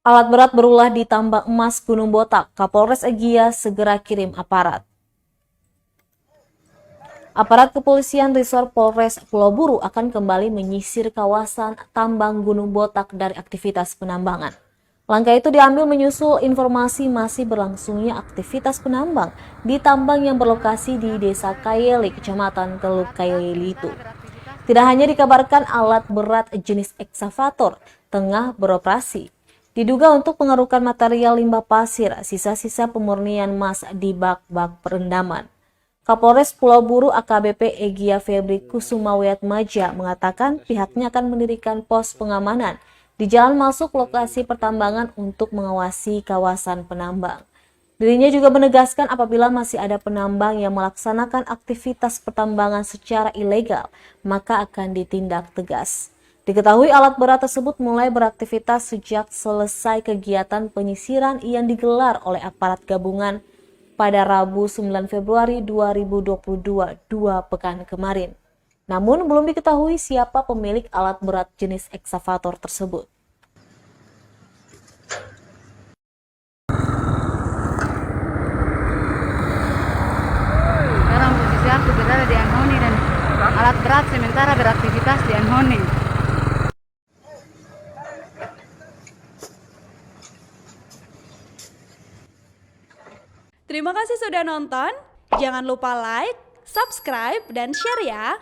Alat berat berulah di tambang emas Gunung Botak, Kapolres Egya segera kirim aparat. Aparat kepolisian Resor Polres Pulau Buru akan kembali menyisir kawasan tambang Gunung Botak dari aktivitas penambangan. Langkah itu diambil menyusul informasi masih berlangsungnya aktivitas penambang di tambang yang berlokasi di Desa Kayeli, Kecamatan Teluk Kayeli itu. Tidak hanya dikabarkan alat berat jenis eksavator tengah beroperasi, diduga untuk mengerukkan material limbah pasir, sisa-sisa pemurnian emas di bak-bak perendaman. Kapolres Pulau Buru AKBP Egya Febri Kusumawiyatmaja mengatakan pihaknya akan mendirikan pos pengamanan di jalan masuk lokasi pertambangan untuk mengawasi kawasan penambang. Dirinya juga menegaskan apabila masih ada penambang yang melaksanakan aktivitas pertambangan secara ilegal, maka akan ditindak tegas. Diketahui alat berat tersebut mulai beraktivitas sejak selesai kegiatan penyisiran yang digelar oleh aparat gabungan pada Rabu 9 Februari 2022, 2 pekan kemarin. Namun belum diketahui siapa pemilik alat berat jenis eksavator tersebut. Sekarang posisi aku berada di Anhoni dan alat berat sementara beraktivitas di Anhoni. Terima kasih sudah nonton. Jangan lupa like, subscribe, dan share ya.